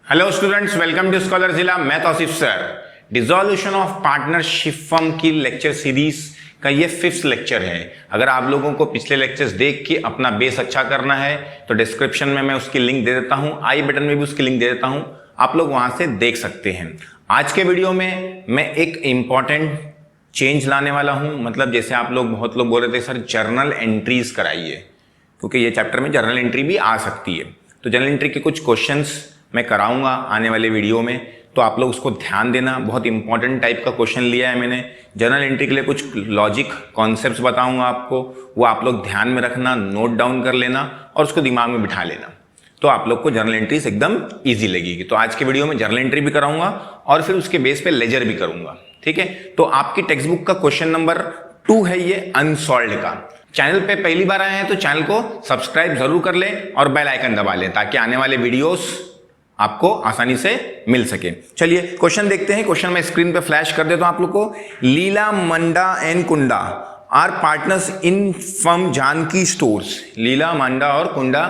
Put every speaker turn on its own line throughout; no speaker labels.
Hello students, welcome to scholar जिला। मैं Tauseef sir. Dissolution of partnership firm की lecture series का ये 5th लेक्चर है। अगर आप लोगों को पिछले लेक्चर्स देख के अपना बेस अच्छा करना है तो डिस्क्रिप्शन में मैं उसकी लिंक दे देता हूं, आई बटन में भी उसकी लिंक दे देता हूं, आप लोग वहां से देख सकते हैं। आज के वीडियो में मैं एक इंपॉर्टेंट चेंज लाने वाला हूं। मतलब जैसे आप लोग बहुत लोग बोल रहे थे सर जर्नल एंट्रीज कराइए, क्योंकि ये चैप्टर में जर्नल एंट्री भी आ सकती है। तो जर्नल एंट्री के कुछ क्वेश्चंस मैं कराऊंगा आने वाले वीडियो में, तो आप लोग उसको ध्यान देना। बहुत इंपॉर्टेंट टाइप का क्वेश्चन लिया है मैंने। जर्नल एंट्री के लिए कुछ लॉजिक कॉन्सेप्ट्स बताऊंगा आपको, वो आप लोग ध्यान में रखना, नोट डाउन कर लेना और उसको दिमाग में बिठा लेना, तो आप लोग को जर्नल एंट्रीज एकदम ईजी लगेगी। तो आज के वीडियो में जर्नल एंट्री भी कराऊंगा और फिर उसके बेस पे लेजर भी करूंगा, ठीक है। तो आपकी टेक्स्ट बुक का क्वेश्चन नंबर 2 है ये अनसॉल्व्ड का। चैनल पे पहली बार आए हैं तो चैनल को सब्सक्राइब जरूर कर लें और बेल आइकन दबा लें ताकि आने वाले वीडियोस आपको आसानी से मिल सके। चलिए क्वेश्चन देखते हैं। क्वेश्चन मैं स्क्रीन पे फ्लैश कर देता हूं आप लोग को। Leela, Manda and Kunda are partners in firm Janaki stores. Leela, Manda और कुंडा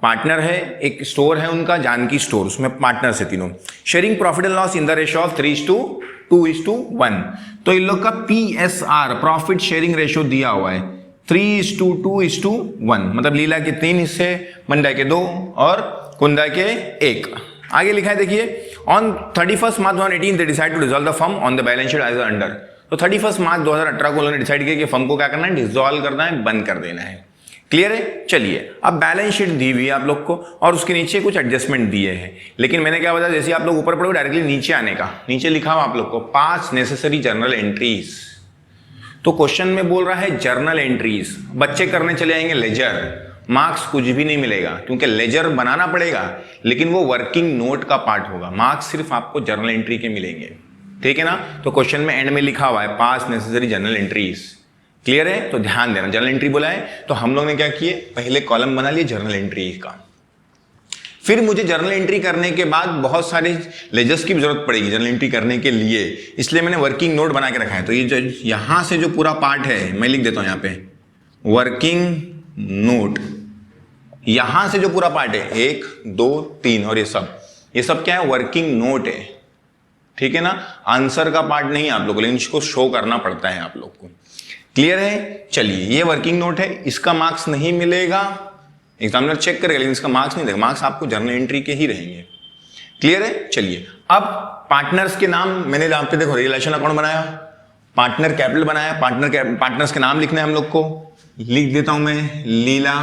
पार्टनर है, एक स्टोर है उनका जानकी स्टोर, उसमें पार्टनर्स है तीनों। Sharing profit and loss in the ratio of 3:2:1। तो इन लोग का PSR प्रॉफिट शेयरिंग रेशियो दिया हुआ है 3:2:1। मतलब लीला के 3 हिस्से, मंडा के 2 और कुंदा के 1। आगे लिखा है देखिए, on 31 March 2018 they decide to dissolve the firm on the balance sheet as under. तो 31 मार्च 2018 को उन्होंने डिसाइड किया कि फर्म को क्या करना है, डिसॉल्व करना है, बंद कर देना है। क्लियर है। चलिए अब बैलेंस शीट दी हुई है आप लोग को और उसके नीचे कुछ एडजस्टमेंट दिए हैं, लेकिन मैंने क्या बताया, जैसे आप लोग ऊपर पढ़ोगे डायरेक्टली नीचे आने का, नीचे लिखा हुआ आप लोग को 5 नेसेसरी जर्नल एंट्रीज। तो क्वेश्चन में बोल रहा है जर्नल एंट्रीज, बच्चे करने चले आएंगे लेजर, मार्क्स कुछ भी नहीं मिलेगा क्योंकि लेजर बनाना पड़ेगा, लेकिन वो वर्किंग नोट का पार्ट होगा। मार्क्स सिर्फ आपको जर्नल एंट्री के मिलेंगे, ठीक है ना। तो क्वेश्चन में एंड में लिखा हुआ है 5 नेसेसरी जर्नल एंट्रीज। क्लियर है। तो ध्यान देना, जर्नल एंट्री बोला है तो हम लोग ने क्या किए, पहले कॉलम बना लिए जर्नल एंट्री का। फिर मुझे जर्नल एंट्री करने के बाद बहुत सारे लेजर्स की जरूरत पड़ेगी जर्नल एंट्री करने के लिए, इसलिए मैंने वर्किंग नोट बना के रखा है। तो ये जो यहां से जो पूरा पार्ट है मैं लिख देता हूं यहाँ पे वर्किंग नोट। यहां से जो पूरा पार्ट है 1, 2, 3 और ये सब क्या है, वर्किंग नोट है, ठीक है ना। आंसर का पार्ट नहीं है आप लोग को, लेकिन इसको शो करना पड़ता है आप लोग को। क्लियर है। चलिए ये वर्किंग नोट है, इसका मार्क्स नहीं मिलेगा, एग्जामिनर चेक करेगा लेकिन इसका मार्क्स नहीं देगा, मार्क्स आपको जर्नल एंट्री के ही रहेंगे। क्लियर है। चलिए अब पार्टनर्स के नाम मैंने यहां पे देखो रिलेशन अकाउंट बनाया, पार्टनर कैपिटल बनाया, पार्टनर्स के नाम लिखना है हम लोग को। लिख देता हूं मैं लीला,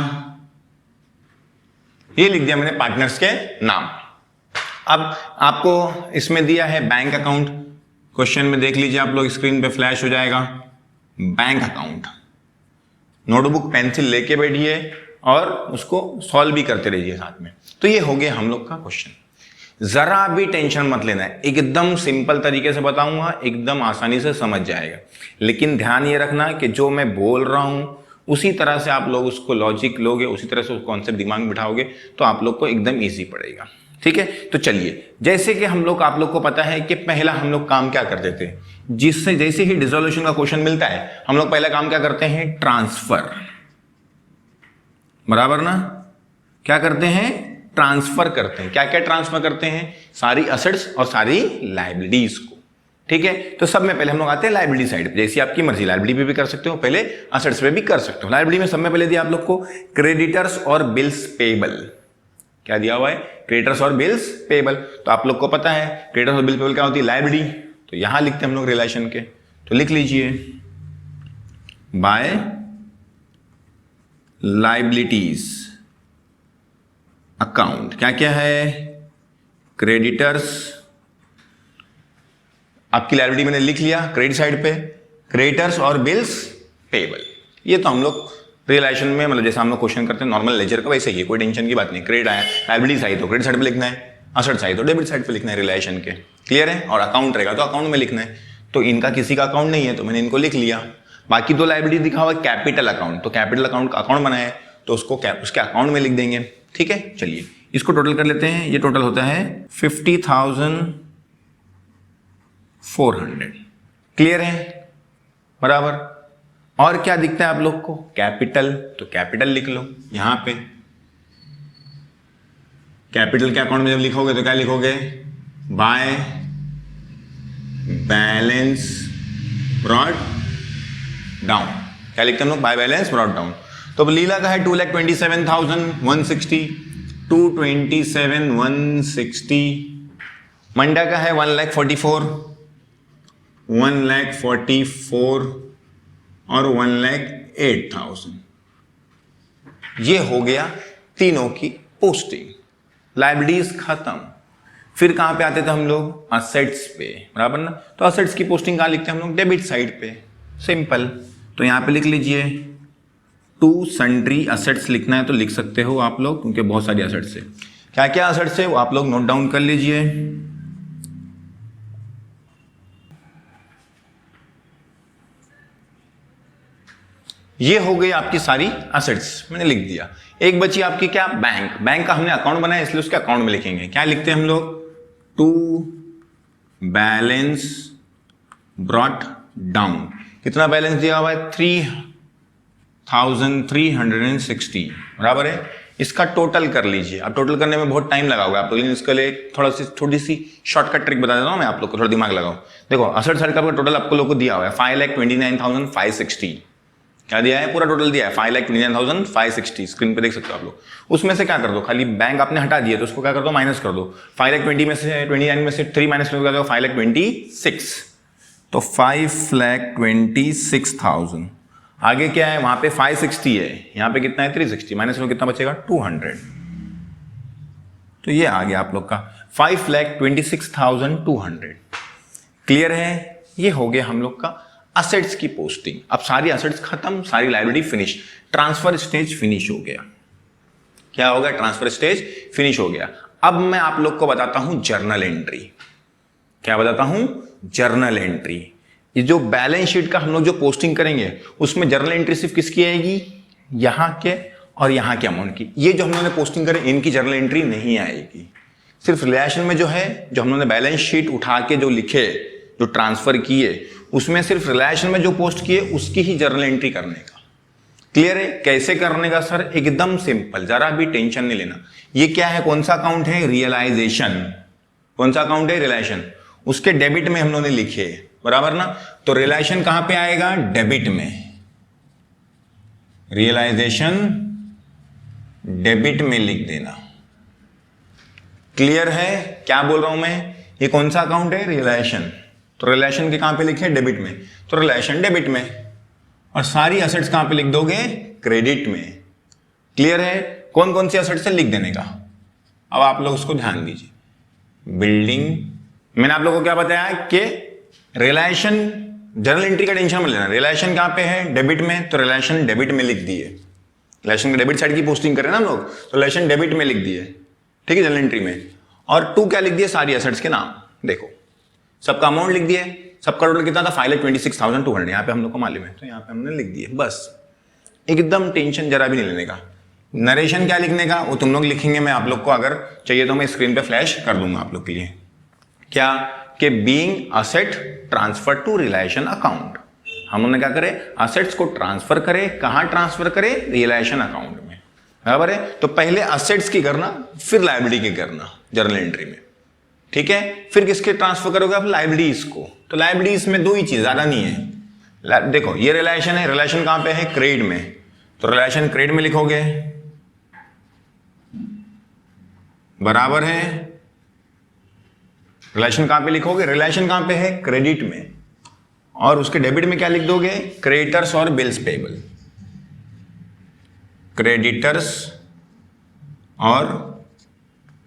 ये लिख दिया मैंने पार्टनर्स के नाम। अब आपको इसमें दिया है बैंक अकाउंट, क्वेश्चन में देख लीजिए आप लोग, स्क्रीन पे फ्लैश हो जाएगा बैंक अकाउंट। नोटबुक पेंसिल लेके बैठिए और उसको सॉल्व भी करते रहिए साथ में। तो ये हो गया हम लोग का क्वेश्चन। जरा भी टेंशन मत लेना है, एकदम सिंपल तरीके से बताऊंगा, एकदम आसानी से समझ जाएगा। लेकिन ध्यान ये रखना कि जो मैं बोल रहा हूं उसी तरह से आप लोग उसको लॉजिक लोगे, उसी तरह से उस कॉन्सेप्ट दिमाग में बिठाओगे तो आप लोग को एकदम ईजी पड़ेगा, ठीक है। तो चलिए, जैसे कि हम लोग आप लोग को पता है कि पहला हम लोग काम क्या करते थे, जिससे जैसे ही डिसोल्यूशन का क्वेश्चन मिलता है हम लोग पहला काम क्या करते हैं, ट्रांसफर। बराबर ना, क्या करते हैं, ट्रांसफर करते हैं। क्या क्या ट्रांसफर करते हैं, सारी असेट्स और सारी लायबिलिटीज को, ठीक है। तो सब में पहले हम लोग आते हैं लायबिलिटी साइड पे, जैसी आपकी मर्जी, लायबिलिटी पे भी कर सकते हो, पहले असेट्स पे भी कर सकते हो। लायबिलिटी में सब में पहले दिया आप लोग को क्रेडिटर्स और बिल्स पेबल। क्या दिया हुआ है, क्रेडिटर्स और बिल्स पेबल। तो आप लोग को पता है क्रेडिटर्स और बिल पेबल क्या होती है, लायबिलिटी। तो यहां लिखते हैं हम लोग रिलेशन के, तो लिख लीजिए बाय लायबिलिटीज अकाउंट। क्या क्या है, क्रेडिटर्स, आपकी लायबिलिटी मैंने लिख लिया क्रेडिट साइड पे, क्रेडिटर्स और बिल्स पेबल। ये तो हम लोग रिलेशन में, मतलब जैसे हम लोग क्वेश्चन करते हैं नॉर्मल लेजर का, वैसे ही कोई टेंशन की बात नहीं। क्रेडिट आया, लायबिलिटी साइड तो क्रेडिट साइड पे लिखना है, असेट साइड तो डेबिट साइड पे लिखना है रिलेशन के। क्लियर है। और अकाउंट रहेगा तो अकाउंट में लिखना है। तो इनका किसी का अकाउंट नहीं है तो मैंने इनको लिख लिया। बाकी 2 लायबिलिटी दिखा हुआ कैपिटल अकाउंट, तो कैपिटल अकाउंट का अकाउंट बनाया है तो उसको उसके अकाउंट में लिख देंगे, ठीक है। चलिए इसको टोटल कर लेते हैं। ये टोटल होता है 50,400। क्लियर है। बराबर। और क्या दिखता है आप लोग को, कैपिटल, तो कैपिटल लिख लो यहां पे। कैपिटल के अकाउंट में जब लिखोगे तो क्या लिखोगे, बाय बैलेंस ब्रॉट डाउन। क्या लिखते हैं हम लोग, बाय बैलेंस ब्रॉट डाउन। तो अब लीला का है 2,27,160, 227,160। मंडा का है 1,44,000, 1,44,000 और 1,08,000। ये हो गया तीनों की पोस्टिंग। लाइबिलिटीज खत्म। फिर कहां पे आते थे हम लोग, असेट्स पे, बराबर ना। तो असेट्स की पोस्टिंग कहां लिखते हैं हम लोग, डेबिट साइड पे, सिंपल। तो यहां पे लिख लीजिए टू सन्ड्री असेट्स लिखना है तो लिख सकते हो आप लोग, क्योंकि बहुत सारी असेट्स है। क्या क्या असेट्स है वो आप लोग नोट डाउन कर लीजिए। ये हो गई आपकी सारी असेट्स, मैंने लिख दिया। एक बची आपकी क्या, बैंक। बैंक का हमने अकाउंट बनाया इसलिए उसके अकाउंट में लिखेंगे। क्या लिखते हैं हम लोग, टू बैलेंस ब्रॉट डाउन। कितना बैलेंस दिया हुआ है, 3,360, बराबर है। इसका टोटल कर लीजिए। अब टोटल करने में बहुत टाइम लगा होगा आप लोग, लेकिन इसके लिए थोड़ी सी शॉर्टकट ट्रिक बता देता हूं मैं आप लोग को, थोड़ा दिमाग लगाओ। देखो असेट साइड का टोटल आपको लोग को दिया हुआ है 5,29,560। क्या दिया है, पूरा टोटल दिया है 5,29,560। स्क्रीन पे देख सकते हो आप लोग। उसमें से क्या कर दो, खाली बैंक आपने हटा दिया तो उसको क्या कर दो, माइनस कर दो। 5,20,000 में से 29 में से 3 माइनस कर दो, 5,26,000। तो 5,26,000। आगे क्या है, वहां पे 560 है, यहां पे कितना है 360, माइनस में कितना बचेगा 200। तो ये आ गया आप लोग का 5,26,200। क्लियर है, ये हो गया हम लोग का असेट्स की पोस्टिंग। अब सारी असेट्स खत्म, सारी liability finish, transfer stage finish हो गया। क्या हो गया, ट्रांसफर स्टेज फिनिश हो गया। अब मैं आप लोग को बताता हूं जर्नल एंट्री। क्या बताता हूं, जर्नल एंट्री। ये जो बैलेंस शीट का हम लोग जो पोस्टिंग करेंगे उसमें जर्नल एंट्री सिर्फ किसकी आएगी, यहां के और यहां के अमाउंट की। ये जो हम लोगों ने पोस्टिंग करे इनकी जर्नल एंट्री नहीं आएगी। सिर्फ रिलेशन में जो है, जो हम लोगों ने बैलेंस शीट उठा के जो लिखे, जो ट्रांसफर किए, उसमें सिर्फ रिलेशन में जो पोस्ट किए उसकी ही जर्नल एंट्री करने का। क्लियर है, कैसे करने का सर, एकदम सिंपल, जरा भी टेंशन नहीं लेना। ये क्या है, कौन सा अकाउंट है, रियलाइजेशन। कौन सा अकाउंट है, रियलाइजेशन। उसके डेबिट में हम लोगों ने लिखे, बराबर ना। तो रियलाइजेशन कहां पे आएगा, डेबिट में। रियलाइजेशन डेबिट में लिख देना। क्लियर है, क्या बोल रहा हूं मैं, ये कौन सा अकाउंट है, रियलाइजेशन। तो रिलेशन के कहां पे लिखे, डेबिट में। तो रिलेशन डेबिट में, और सारी असेट्स कहां पे लिख दोगे, क्रेडिट में। क्लियर है, कौन कौन सी असेट्स है लिख देने का। अब आप लोग उसको ध्यान दीजिए। बिल्डिंग, मैंने आप लोगों को क्या बताया कि रिलेशन जर्नल एंट्री का टेंशन मत लेना। रिलेशन कहां पे है, डेबिट में, तो रिलेशन डेबिट में लिख दिए। रिलेशन के डेबिट साइड की पोस्टिंग करें ना हम लोग, तो रिलेशन डेबिट में लिख दिए, ठीक है, जर्नल एंट्री में। और टू क्या लिख दिए, सारी असेट्स के नाम। देखो सबका अमाउंट लिख दिए, सबका टोटल कितना था 5,26,200, यहाँ पे हम लोग को मालूम है, तो यहाँ पे हमने लिख दिए। बस एकदम टेंशन जरा भी नहीं लेने का। नरेशन क्या लिखने का वो तुम लोग लिखेंगे, मैं आप लोग को अगर चाहिए तो मैं स्क्रीन पे फ्लैश कर दूंगा आप लोग के लिए। क्या कि being asset transfer to realisation account, हम लोगों ने क्या करे, असेट्स को ट्रांसफर करे, कहां ट्रांसफर करे, रियलाइजेशन अकाउंट में, बराबर है। तो पहले असेट्स की करना, फिर लायबिलिटी की करना जर्नल एंट्री में, ठीक है। फिर किसके ट्रांसफर करोगे आप, लायबिलिटीज को। तो लायबिलिटीज में दो ही चीज, ज्यादा नहीं है। देखो ये रिलेशन है, रिलेशन कहां पे है, क्रेडिट में। तो रिलेशन क्रेडिट में लिखोगे, बराबर है। रिलेशन कहां पे लिखोगे, रिलेशन कहां पे है, क्रेडिट में। और उसके डेबिट में क्या लिख दोगे, क्रेडिटर्स और बिल्स पेबल। क्रेडिटर्स और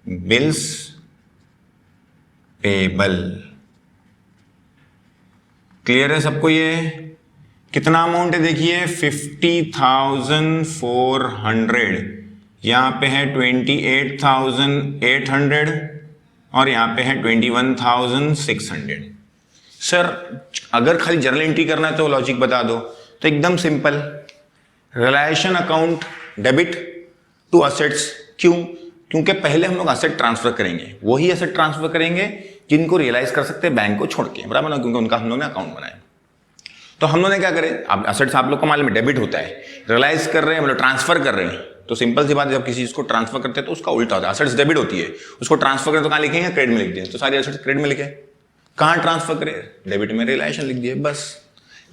बिल्स पेबल। क्लियर है सबको, ये कितना अमाउंट है देखिए, 50,400। यहां पे है 28,800 और यहां पे है 21,600। सर अगर खाली जर्नल एंट्री करना है तो लॉजिक बता दो। तो एकदम simple, realisation account debit to assets. क्यों, क्योंकि पहले हम लोग असेट ट्रांसफर करेंगे, वही असेट ट्रांसफर करेंगे जिनको रियलाइज कर सकते हैं बैंक को छोड़ के, बराबर ना, क्योंकि उनका हम लोग ने अकाउंट बनाया। तो हम लोग ने क्या करे, अब असेट्स आप लोग को मालूम है डेबिट होता है, रियलाइज कर रहे हैं मतलब ट्रांसफर कर रहे हैं, तो सिंपल सी बात है, जब किसी चीज को ट्रांसफर करते हैं तो उसका उल्टा होता है, एसेट्स डेबिट होती है, उसको ट्रांसफर करें तो कहाँ लिखेंगे, क्रेडिट में लिख दिए, तो सारी एसेट्स क्रेडिट में लिखे, कहाँ ट्रांसफर करें, डेबिट में, रिलेशन लिख दिए बस।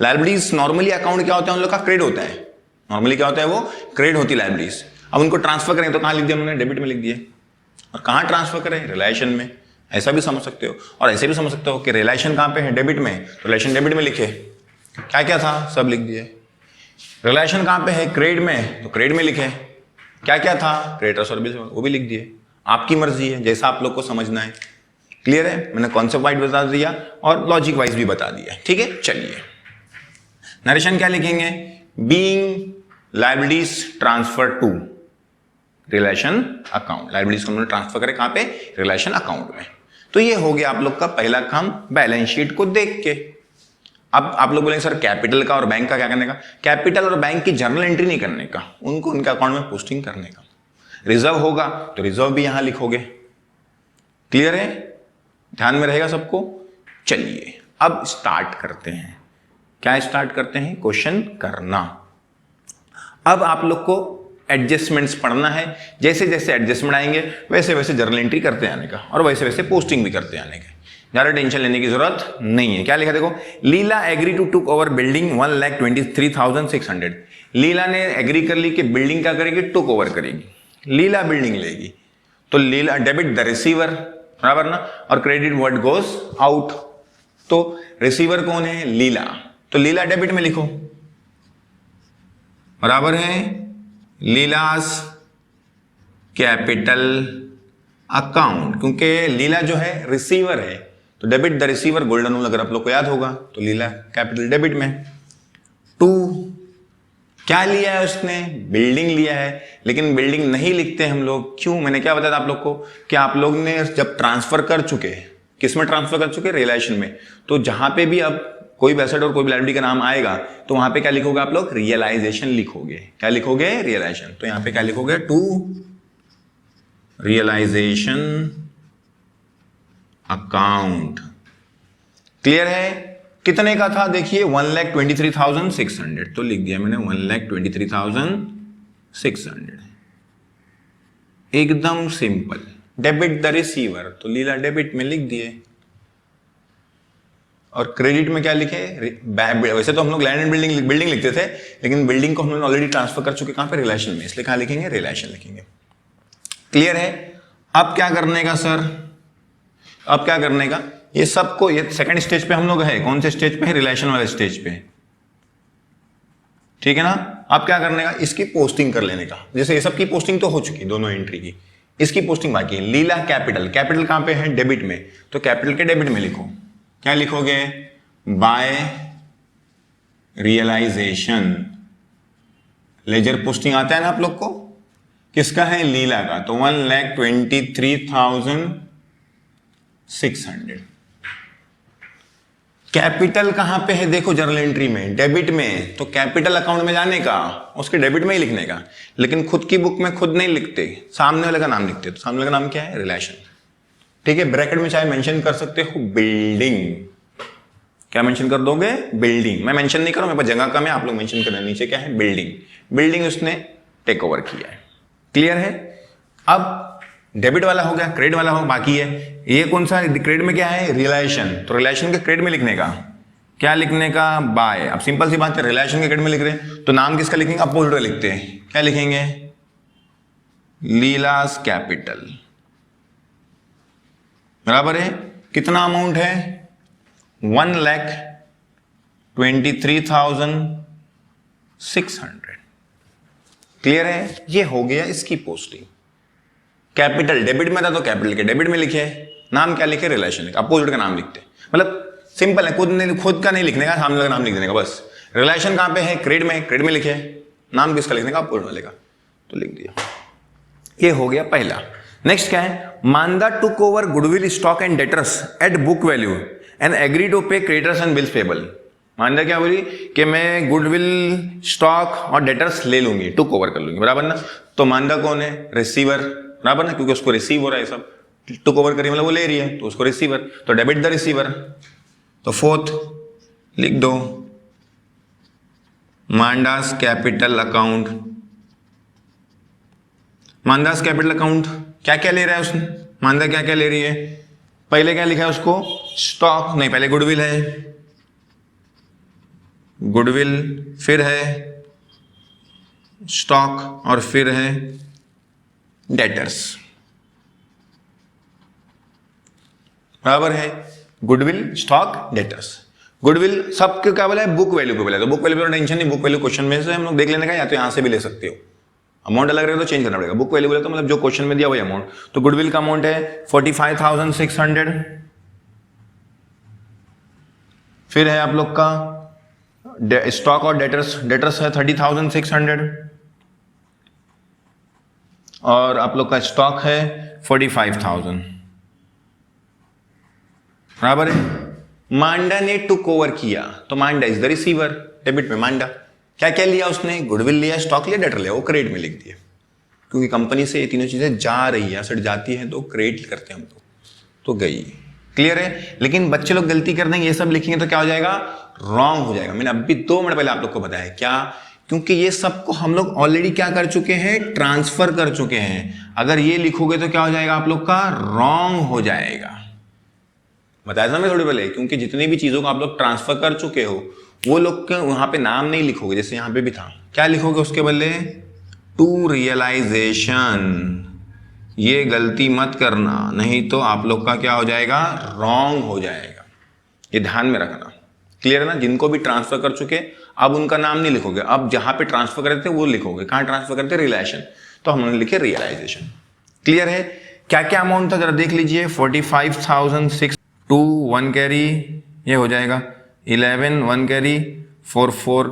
लायबिलिटीज नॉर्मली अकाउंट क्या होता है, उन लोग का क्रेडिट होता है, नॉर्मली क्या होता है वो क्रेडिट होती है लायबिलिटीज। अब उनको ट्रांसफर करें तो कहाँ लिख दिया हमने, डेबिट में लिख दिए, और कहाँ ट्रांसफर करें, रिलेशन में, ऐसा भी समझ सकते हो। और ऐसे भी समझ सकते हो कि रिलेशन कहाँ पे है, डेबिट में, तो रिलेशन डेबिट में लिखे, क्या क्या था सब लिख दिए। रिलेशन कहाँ पे है, क्रेडिट में, तो क्रेडिट में लिखे, क्या क्या था, क्रेडिटर्स और बिल्स, वो भी लिख दिए। आपकी मर्जी है, जैसा आप लोग को समझना है। क्लियर है, मैंने कॉन्सेप्ट वाइज बता दिया और लॉजिक वाइज भी बता दिया, ठीक है। चलिए नरेशन क्या लिखेंगे, being liabilities transfer to relation account, liabilities को उन्होंने ट्रांसफर करे कहां पे, रिलेशन अकाउंट में। तो ये हो गया आप लोग का पहला काम बैलेंस शीट को देख के। अब आप लोग बोलेंगे सर कैपिटल का और बैंक का क्या करने का, कैपिटल और बैंक की जर्नल एंट्री नहीं करने का, उनको उनके अकाउंट में पोस्टिंग करने का। रिजर्व होगा तो रिजर्व भी यहां लिखोगे, क्लियर है, ध्यान में रहेगा सबको। चलिए अब स्टार्ट करते हैं, क्या स्टार्ट करते हैं, क्वेश्चन करना। अब आप लोग को एडजस्टमेंट्स पढ़ना है, जैसे जैसे एडजस्टमेंट आएंगे वैसे वैसे जर्नल एंट्री करते आने का और वैसे वैसे पोस्टिंग भी करते आने का, ज्यादा टेंशन लेने की जरूरत नहीं है। क्या लिखा देखो, Leela agree to took over building 1,23,600। Leela ने एग्री कर ली कि बिल्डिंग क्या करेगी, टुक ओवर करेगी, लीला बिल्डिंग लेगी। तो लीला डेबिट द रिसीवर, बराबर ना, और क्रेडिट व्हाट गोज आउट। तो रिसीवर कौन है, लीला, तो लीला डेबिट में लिखो, बराबर है लीलास कैपिटल अकाउंट, क्योंकि लीला जो है रिसीवर है, तो debit the receiver golden rule अगर आप लोग को याद होगा, तो लीला कैपिटल डेबिट में। टू क्या लिया है उसने, बिल्डिंग लिया है, लेकिन बिल्डिंग नहीं लिखते हम लोग, क्यों, मैंने क्या बताया था आप लोग को कि आप लोग ने जब ट्रांसफर कर चुके, किस में ट्रांसफर कर चुके, रिलेशन में, तो जहां पे भी अब कोई भी एसेट और कोई भी लायबिलिटी का नाम आएगा तो वहां पे क्या लिखोगे आप लोग, रियलाइजेशन लिखोगे, क्या लिखोगे, रियलाइजेशन। तो यहां पे क्या लिखोगे, टू रियलाइजेशन अकाउंट। क्लियर है, कितने का था देखिए, 1,23,600, तो लिख दिया मैंने 1,23,600, एकदम सिंपल। डेबिट द रिसीवर, तो लीला डेबिट में लिख दिए, और क्रेडिट में क्या लिखे, वैसे तो हम लोग लैंड एंड बिल्डिंग लिखते थे, लेकिन बिल्डिंग को हम लोग ऑलरेडी ट्रांसफर कर चुके, कहां पे, रिलेशन में, इसलिए कहां लिखेंगे, रिलेशन लिखेंगे। क्लियर है, अब क्या करने का सर, अब क्या करने का, ये सबको, ये सेकंड स्टेज पे हम लोग है, कौन से स्टेज पे है, रिलेशन वाले स्टेज पे, ठीक है ना। अब क्या करने का, इसकी पोस्टिंग कर लेने का, जैसे ये सब की पोस्टिंग तो हो चुकी दोनों एंट्री की, इसकी पोस्टिंग बाकी है। लीला कैपिटल, कैपिटल कहां पे है, डेबिट में, तो कैपिटल के डेबिट में लिखो, क्या लिखोगे, बाय रियलाइजेशन। लेजर पोस्टिंग आता है ना आप लोग को, किसका है, लीला का, तो 1,23,600। कैपिटल कहां पे है, देखो जर्नल एंट्री में, डेबिट में, तो कैपिटल अकाउंट में जाने का, उसके डेबिट में ही लिखने का, लेकिन खुद की बुक में खुद नहीं लिखते, सामने वाले का नाम लिखते, तो सामने वाले का नाम क्या है, रिलेशन, ठीक है। ब्रैकेट में चाहे मेंशन कर सकते हो बिल्डिंग, क्या मेंशन कर दोगे, बिल्डिंग, मैं मेंशन नहीं करूं, मेरे पास जगह कम है, आप लोग मेंशन करें, नीचे क्या है, बिल्डिंग, बिल्डिंग उसने टेक ओवर किया है। क्लियर है, अब डेबिट वाला हो गया, क्रेडिट वाला हो बाकी है, ये कौन सा, क्रेडिट में क्या है, रिलेशन, तो रिलेशन के क्रेडिट में लिखने का, क्या लिखने का, बाय। अब सिंपल सी बात है, रिलेशन के क्रेडिट में लिख रहे हैं तो नाम किसका लिखेंगे, अपोजिट में लिखते हैं, क्या लिखेंगे, लीलास कैपिटल, बराबर है, कितना अमाउंट है, 1,23,600। क्लियर है, ये हो गया इसकी पोस्टिंग। कैपिटल डेबिट में था तो कैपिटल के डेबिट में लिखे, नाम क्या लिखे, रिलेशन लिखे, अपोजिट का नाम लिखते, मतलब सिंपल है, खुद का नहीं लिखने का, सामने का नाम लिख देने का बस। रिलेशन कहां पे है, क्रेडिट में लिखे, नाम किसका लिखने का, अपोजिट वाले का, तो लिख दिया। ये हो गया पहला। नेक्स्ट क्या है, Manda took over goodwill stock and debtors at book value and agree to pay creditors and bills payable. Manda क्या बोली कि मैं गुडविल स्टॉक और डेटर्स ले लूंगी, टुक ओवर कर लूंगी, बराबर ना। तो मांदा कौन है, रिसीवर, बराबर ना, क्योंकि उसको रिसीव हो रहा है सब, टुक ओवर करी मतलब वो ले रही है, तो उसको रिसीवर, तो डेबिट द रिसीवर। तो फोर्थ लिख दो, मांडास कैपिटल अकाउंट मांदास कैपिटल अकाउंट क्या क्या ले रहा है उसने, मांदा क्या क्या ले रही है, पहले क्या लिखा है उसको, स्टॉक नहीं, पहले गुडविल है, गुडविल, फिर है स्टॉक और फिर है डेटर्स, बराबर है, गुडविल स्टॉक डेटर्स। गुडविल सबके क्या बोला है, बुक वैल्यू पे बोला, तो बुक वैल्यू पर टेंशन नहीं, बुक वैल्यू क्वेश्चन में से हम लोग देख लेने का, या तो यहां से भी ले सकते हो, अमाउंट अलग रहेगा तो चेंज करना पड़ेगा। बुक वैल्यू बोले तो मतलब जो क्वेश्चन में दिया वही अमाउंट, तो गुडविल का अमाउंट है 45,600, फिर है आप लोग का स्टॉक और डेटर्स, डेटर्स है 30,600 और आप लोग का स्टॉक है 45,000, बराबर है। मांडा ने टुक ओवर किया, तो मांडा इज द रिसीवर, डेबिट में मांडा क्या क्या लिया उसने, गुडविल लिया, स्टॉक लिया, डेटर लिया, वो क्रेडिट में लिख दिया, क्योंकि कंपनी से ये तीनों चीजें जा रही है, असट जाती है तो क्रेडिट करते हैं हम लोग, तो गई, क्लियर है। लेकिन बच्चे लोग गलती कर देंगे, ये सब लिखेंगे तो क्या हो जाएगा, रॉन्ग हो जाएगा। मैंने अभी 2 मिनट पहले आप लोग को बताया क्या, क्योंकि ये सबको हम लोग ऑलरेडी क्या कर चुके हैं, ट्रांसफर कर चुके हैं। अगर ये लिखोगे तो क्या हो जाएगा आप लोग का, रॉन्ग हो जाएगा, बताया था मैं थोड़ी पहले, क्योंकि जितनी भी चीजों को आप लोग ट्रांसफर कर चुके हो वो लोग वहां पे नाम नहीं लिखोगे, जैसे यहां पे भी था, क्या लिखोगे उसके बदले, टू रियलाइजेशन। ये गलती मत करना, नहीं तो आप लोग का क्या हो जाएगा, रॉन्ग हो जाएगा, ये ध्यान में रखना, क्लियर है ना। जिनको भी ट्रांसफर कर चुके अब उनका नाम नहीं लिखोगे, अब जहां पे ट्रांसफर करते थे वो लिखोगे, कहां ट्रांसफर करते, रिलेशन, तो हमने लिखे रियलाइजेशन, क्लियर है। क्या क्या अमाउंट था जरा देख लीजिए, 45,600 2 1 कैरी, ये हो जाएगा 11 1 कैरी 4 4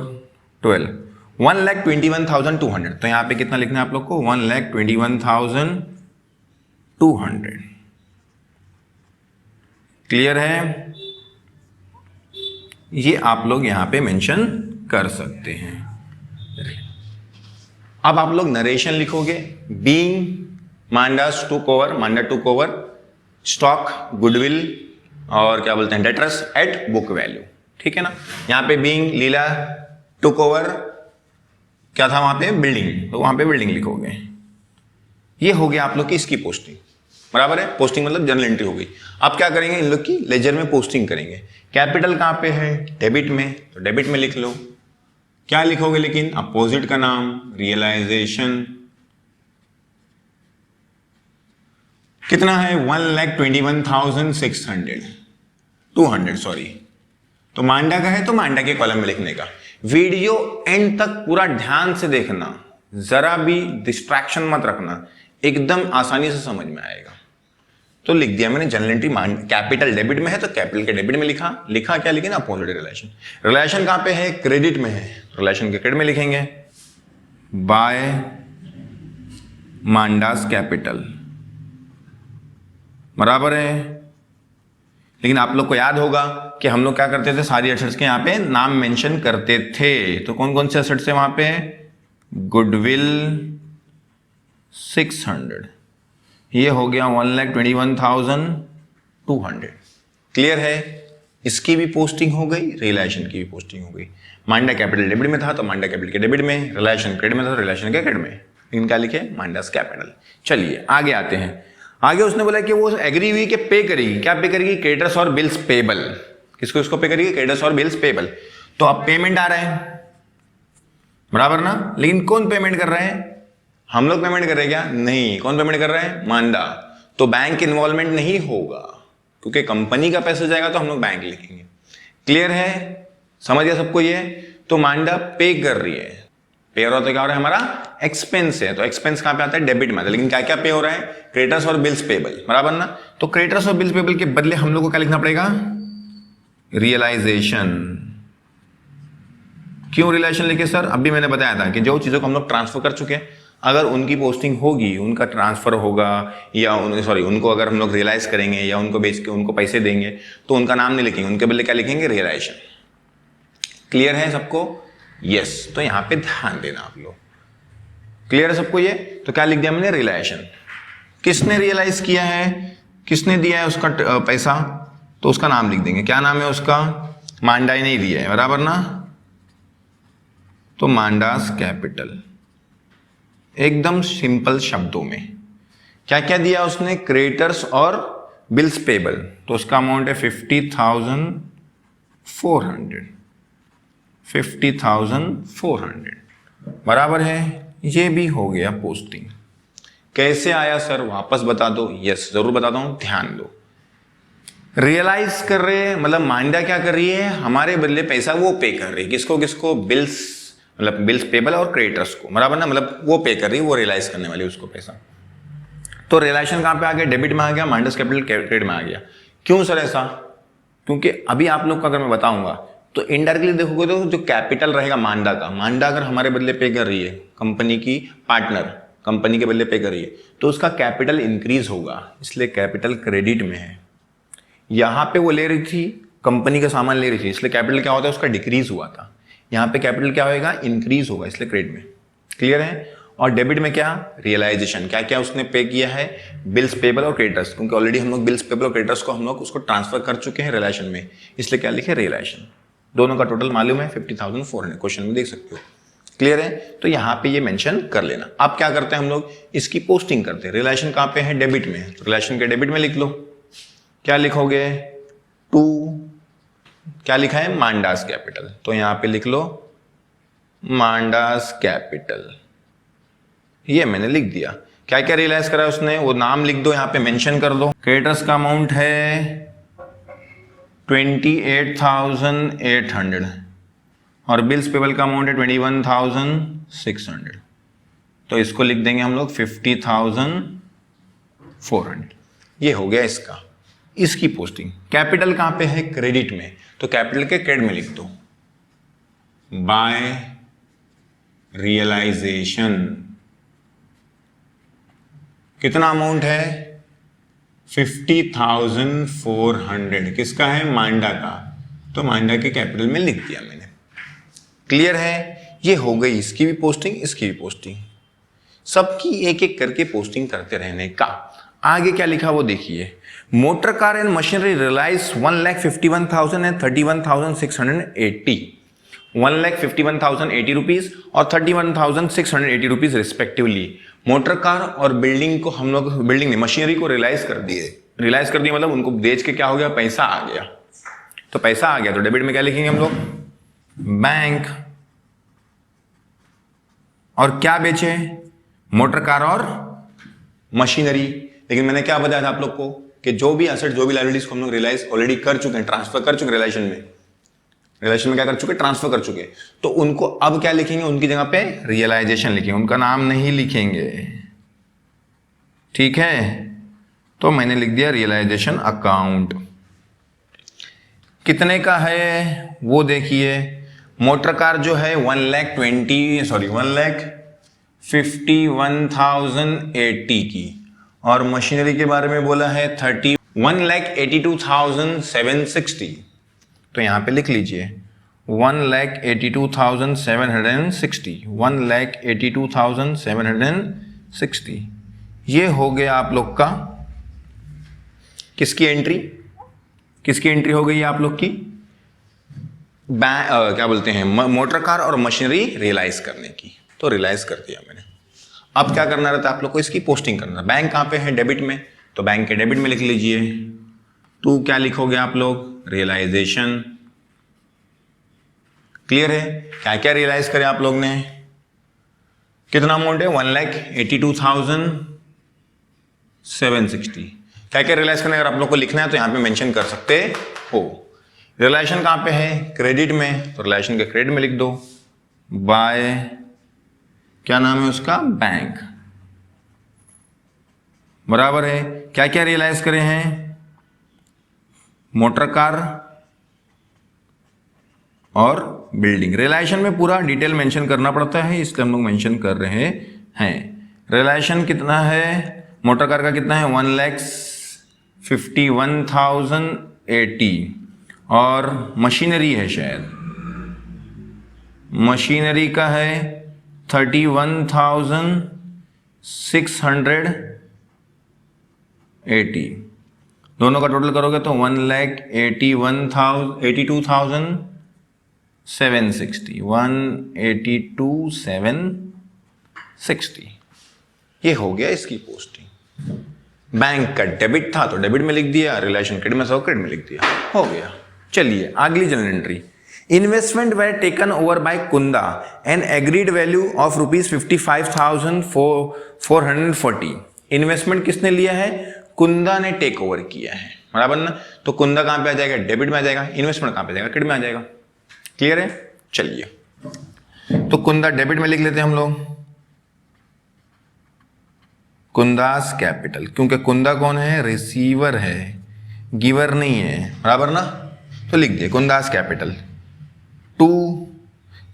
12 1,21,200, तो यहां पे कितना लिखना है आप लोग को, 1,21,200, क्लियर है। ये आप लोग यहां पे मेंशन कर सकते हैं। अब आप लोग नरेशन लिखोगे, बीइंग मांडास टुक ओवर, मांडा टुक ओवर स्टॉक, गुडविल और क्या बोलते हैं, डेटर्स एट बुक वैल्यू, ठीक है ना। यहां पे बीइंग लीला टुक ओवर क्या था वहां पे, बिल्डिंग, तो वहां पे बिल्डिंग लिखोगे। ये हो गया आप लोग की इसकी पोस्टिंग, बराबर है, पोस्टिंग मतलब जनरल एंट्री हो गई। अब क्या करेंगे, इन लोग की लेजर में पोस्टिंग करेंगे। कैपिटल कहां पे है, डेबिट में, तो डेबिट में लिख लो, क्या लिखोगे लेकिन, अपोजिट का नाम, रियलाइजेशन, कितना है 1,21,600 200 सॉरी, तो मांडा का है तो मांडा के कॉलम में लिखने का। वीडियो एंड तक पूरा ध्यान से देखना, जरा भी डिस्ट्रैक्शन मत रखना, एकदम आसानी से समझ में आएगा। तो लिख दिया मैंने जनरल एंट्री, कैपिटल डेबिट में है तो कैपिटल के डेबिट में लिखा, लिखा क्या लिखे ना, अपोजिट रिलेशन। रिलेशन कहां पे है, क्रेडिट में है, रिलेशन के क्रेडिट में लिखेंगे, बाय मांडास कैपिटल, बराबर है। लेकिन आप लोग को याद होगा कि हम लोग क्या करते थे, सारी एसेट्स के यहाँ पे नाम मेंशन करते थे, तो कौन कौन से एसेट्स है वहां पे, गुडविल 600, ये हो गया 1,21,200, क्लियर है। इसकी भी पोस्टिंग हो गई, रिलेशन की भी पोस्टिंग हो गई। मांडा कैपिटल डेबिट में था तो मांडा कैपिटल के डेबिट में, रिलेशन क्रेडिट में था तो रिलेशन के क्रेडिट में, इनका लिखे मांडास कैपिटल। चलिए आगे आते हैं। आगे उसने बोला कि वो एग्री हुई कि पे करेगी, क्या पे करेगी, क्रेडिटर्स और बिल्स पेबल, किसको इसको पे करेगी, क्रेडिटर्स और बिल्स पेबल। तो अब पेमेंट आ रहा है, बराबर ना, लेकिन कौन पेमेंट कर रहे हैं, हम लोग पेमेंट कर रहे हैं क्या, नहीं, कौन पेमेंट कर रहा है, मांडा। तो बैंक इन्वॉल्वमेंट नहीं होगा, क्योंकि कंपनी का पैसा जाएगा तो हम लोग बैंक लिखेंगे, क्लियर है, समझ गया सबको ये। तो मांडा पे कर रही है, पे हो रहा तो क्या हो रहा है, हमारा एक्सपेंस है, तो एक्सपेंस कहां पे आता है, डेबिट में आता है, लेकिन क्या क्या पे हो रहा है, क्रेडिटर्स और बिल्स पेबल, बराबर ना। तो क्रेडिटर्स और बिल्स पेबल के बदले हम लोग को क्या लिखना पड़ेगा, रियलाइजेशन। क्यों रिलेशन लिखे सर, अभी मैंने बताया था कि जो चीजों को हम लोग ट्रांसफर कर चुके हैं, अगर उनकी पोस्टिंग होगी, उनका ट्रांसफर होगा, या उनको अगर हम लोग रियलाइज करेंगे या उनको बेच के उनको पैसे देंगे, तो उनका नाम नहीं लिखेंगे, उनके बदले क्या लिखेंगे, रियलाइजेशन। क्लियर है सबको, यस। तो यहां पे ध्यान देना आप लोग, क्लियर है सबको ये। तो क्या लिख दिया मैंने, रियलाइजेशन। किसने रियलाइज किया है, किसने दिया है उसका पैसा, तो उसका नाम लिख देंगे, क्या नाम है उसका, मांडा ही नहीं दिया है, बराबर ना, तो मांडास कैपिटल, एकदम सिंपल शब्दों में क्या क्या दिया उसने, क्रेडिटर्स और बिल्स पेबल, तो उसका अमाउंट है 50,400 बराबर है। ये भी हो गया पोस्टिंग। कैसे आया सर, वापस बता दो। यस जरूर बताता हूं, ध्यान दो। रियलाइज कर रहे हैं मतलब मांडा क्या कर रही है, हमारे बदले पैसा वो पे कर रही है। किसको किसको, बिल्स, मतलब बिल्स पेबल और क्रेडिटर्स को, बराबर ना, मतलब वो पे कर रही है, वो रियलाइज करने वाली उसको पैसा। तो रियलाइजेशन कहां पे आ गया, डेबिट में आ गया, माइनस कैपिटल क्रेडिट में आ गया। क्यों सर ऐसा, क्योंकि अभी आप लोग को अगर मैं बताऊंगा तो इनडायरेक्टली देखोगे तो जो कैपिटल रहेगा मांडा का, मांडा अगर हमारे बदले पे कर रही है, कंपनी की पार्टनर कंपनी के बदले पे कर रही है, तो उसका कैपिटल इंक्रीज होगा, इसलिए कैपिटल क्रेडिट में है। यहां पे वो ले रही थी, कंपनी का सामान ले रही थी, इसलिए कैपिटल क्या होता है उसका डिक्रीज हुआ था। यहां पे कैपिटल क्या होगा, इंक्रीज होगा, इसलिए क्रेडिट में। क्लियर है। और डेबिट में क्या, रियलाइजेशन, क्या क्या उसने पे किया है, बिल्स पेबल और क्रेडिटर्स, क्योंकि ऑलरेडी हम लोग बिल्स पेबल और क्रेडिटर्स को हम लोग उसको ट्रांसफर कर चुके हैं रियलाइजेशन में, इसलिए क्या लिखे, रियलाइजेशन। दोनों का टोटल मालूम है 50,400, क्वेश्चन में देख सकते हो। क्लियर है। तो यहां पे ये मेंशन कर लेना। अब क्या करते हैं हम लोग, इसकी पोस्टिंग करते हैं। रियलाइजेशन कहां पे है, डेबिट में, तो रियलाइजेशन के डेबिट में लिख लो। क्या लिखोगे, टू, क्या लिखा है, मांडास कैपिटल, तो यहां पे लिख लो मांडास कैपिटल। ये मैंने लिख दिया। क्या क्या रियलाइज करा उसने, वो नाम लिख दो, यहां पे मेंशन कर दो। क्रेडिटर्स का अमाउंट है 28,800 और बिल्स पेबल का अमाउंट है 21,600, तो इसको लिख देंगे हम लोग 50,400। ये हो गया इसका, इसकी पोस्टिंग। कैपिटल कहां पे है, क्रेडिट में, तो कैपिटल के क्रेडिट में लिख दो, बाय रियलाइजेशन। कितना अमाउंट है, 50,400, किसका है, मांडा का, तो मांडा के कैपिटल में लिख दिया मैंने। क्लियर है। ये हो गई इसकी भी पोस्टिंग, इसकी भी पोस्टिंग, सबकी एक एक करके पोस्टिंग करते रहने का। आगे क्या लिखा वो देखिए। Motor car and machinery realise 1,51,000 and 31,680, 1,51,080 rupees और 31,680 रुपीज रिस्पेक्टिवली। मोटर कार और बिल्डिंग को हम लोग, बिल्डिंग ने मशीनरी को रियलाइज कर दिए। रियलाइज कर दिए मतलब उनको बेच के क्या हो गया, पैसा आ गया। तो पैसा आ गया तो डेबिट में क्या लिखेंगे हम लोग, बैंक। और क्या बेचे, मोटर कार और मशीनरी। लेकिन मैंने क्या बताया था आप लोग को कि जो भी एसेट, जो भी लायबिलिटीज को हम लोग रियलाइज ऑलरेडी कर चुके हैं, ट्रांसफर कर चुके रियलाइजेशन में, रियलाइजेशन में क्या कर चुके, ट्रांसफर कर चुके, तो उनको अब क्या लिखेंगे, उनकी जगह पे रियलाइजेशन लिखेंगे, उनका नाम नहीं लिखेंगे। ठीक है, तो मैंने लिख दिया रियलाइजेशन अकाउंट। कितने का है वो देखिए। मोटर कार जो है 1,51,080 की, और मशीनरी के बारे में बोला है 1,82,760, तो यहां पे लिख लीजिए 1,82,760, 1,82,760। ये हो गया आप लोग का, किसकी एंट्री, किसकी एंट्री हो गई आप लोग की, क्या बोलते हैं, मोटर कार और मशीनरी रियलाइज करने की। तो रियलाइज कर दिया मैंने। अब क्या करना रहता है आप लोग को, इसकी पोस्टिंग करना। बैंक कहां पे है, डेबिट में, तो बैंक के डेबिट में लिख लीजिए। टू क्या लिखोगे आप लोग, रियलाइजेशन। क्लियर है। क्या क्या रियलाइज करें आप लोग ने, कितना अमाउंट है, 1,82,760। क्या क्या रियलाइज करना, अगर आप लोग को लिखना है तो यहां पे मेंशन कर सकते हो। रियलाइजेशन कहां पे है, क्रेडिट में, तो रियलाइजेशन के क्रेडिट में लिख दो, बाय, क्या नाम है उसका, बैंक। बराबर है। क्या क्या रियलाइज करे हैं, मोटर कार और बिल्डिंग। रियलाइजेशन में पूरा डिटेल मेंशन करना पड़ता है, इसलिए हम लोग मेंशन कर रहे हैं। रियलाइजेशन कितना है, मोटर कार का कितना है, 1,51,080 और मशीनरी है शायद, मशीनरी का है 31,680। दोनों का टोटल करोगे तो 1,82,760, 1,82,760। ये हो गया इसकी पोस्टिंग। बैंक का डेबिट था तो डेबिट में लिख दिया, रिलेशन क्रेडिट में था क्रेडिट में लिख दिया, हो गया। चलिए अगली general entry, investment where taken over by Kunda and agreed value of ₹55,440। Investment किसने लिया है? कुंदा ने टेक ओवर किया है, बराबर ना। तो कुंदा कहां पे आ जाएगा? डेबिट में आ जाएगा। इन्वेस्टमेंट कहां पे जाएगा? क्रेडिट में आ जाएगा। क्लियर है? चलिए तो कुंदा डेबिट में लिख लेते हैं हम लोग, कुंदास कैपिटल, क्योंकि कुंदा कौन है? रिसीवर है, गिवर नहीं है, बराबर ना। तो लिख दिए कुंदास कैपिटल। टू